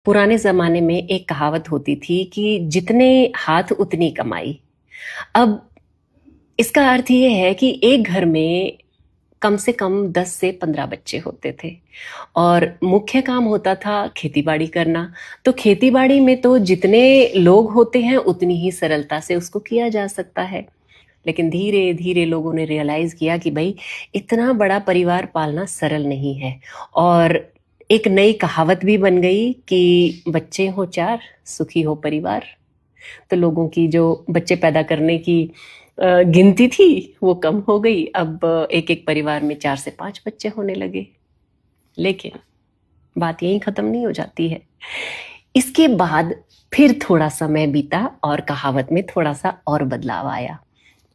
पुराने ज़माने में एक कहावत होती थी कि जितने हाथ उतनी कमाई। अब इसका अर्थ ये है कि एक घर में कम से कम 10 से 15 बच्चे होते थे और मुख्य काम होता था खेती-बाड़ी करना। तो खेती-बाड़ी में तो जितने लोग होते हैं उतनी ही सरलता से उसको किया जा सकता है। लेकिन धीरे-धीरे लोगों ने रियलाइज़ किया कि भई इतना बड़ा परिवार पालना सरल नहीं है और एक नई कहावत भी बन गई कि बच्चे हों 4 सुखी हो परिवार। तो लोगों की जो बच्चे पैदा करने की गिनती थी वो कम हो गई। अब एक-एक परिवार में 4 से 5 बच्चे होने लगे। लेकिन बात यहीं खत्म नहीं हो जाती है। इसके बाद फिर थोड़ा समय बीता और कहावत में थोड़ा-सा और बदलाव आया।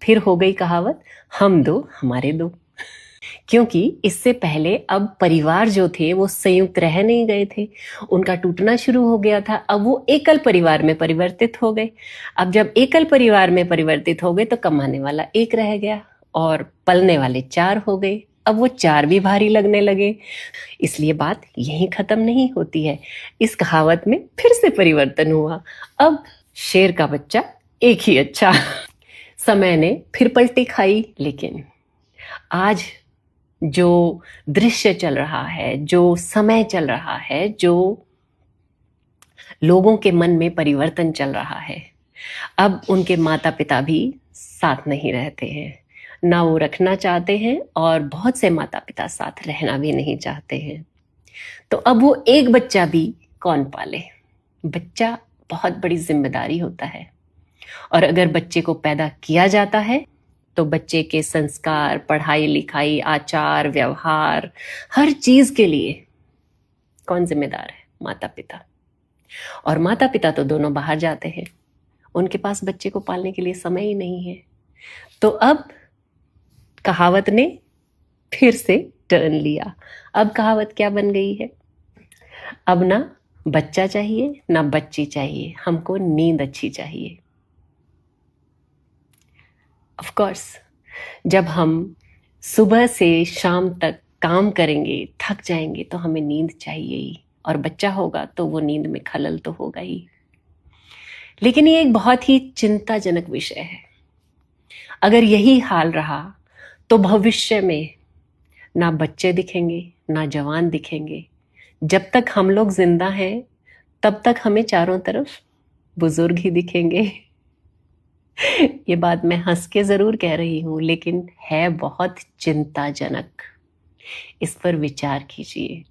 फिर हो गई कहावत हम दो हमारे दो। क्योंकि इससे पहले अब परिवार जो थे वो संयुक्त रह नहीं गए थे, उनका टूटना शुरू हो गया था। अब वो एकल परिवार में परिवर्तित हो गए। अब जब एकल परिवार में परिवर्तित हो गए तो कमाने वाला एक रह गया और पलने वाले 4 हो गए। अब वो 4 भी भारी लगने लगे। इसलिए बात यहीं खत्म नहीं होती है। इस कहावत में फिर से परिवर्तन हुआ। अब शेर का बच्चा एक ही अच्छा। समय ने फिर पलटी खाई, लेकिन आज जो दृश्य चल रहा है, जो समय चल रहा है, जो लोगों के मन में परिवर्तन चल रहा है, अब उनके माता पिता भी साथ नहीं रहते हैं, ना वो रखना चाहते हैं और बहुत से माता पिता साथ रहना भी नहीं चाहते हैं। तो अब वो एक बच्चा भी कौन पाले? बच्चा बहुत बड़ी जिम्मेदारी होता है और अगर बच्चे को पैदा किया जाता है तो बच्चे के संस्कार, पढ़ाई लिखाई, आचार व्यवहार, हर चीज के लिए कौन जिम्मेदार है? माता पिता। और माता पिता तो दोनों बाहर जाते हैं, उनके पास बच्चे को पालने के लिए समय ही नहीं है। तो अब कहावत ने फिर से टर्न लिया। अब कहावत क्या बन गई है? अब ना बच्चा चाहिए ना बच्ची चाहिए, हमको नींद अच्छी चाहिए। ऑफ कोर्स जब हम सुबह से शाम तक काम करेंगे, थक जाएंगे तो हमें नींद चाहिए ही, और बच्चा होगा तो वो नींद में खलल तो होगा ही। लेकिन ये एक बहुत ही चिंताजनक विषय है। अगर यही हाल रहा तो भविष्य में ना बच्चे दिखेंगे ना जवान दिखेंगे। जब तक हम लोग जिंदा हैं तब तक हमें चारों तरफ बुजुर्ग ही दिखेंगे। ये बात मैं हंस के जरूर कह रही हूं, लेकिन है बहुत चिंताजनक। इस पर विचार कीजिए।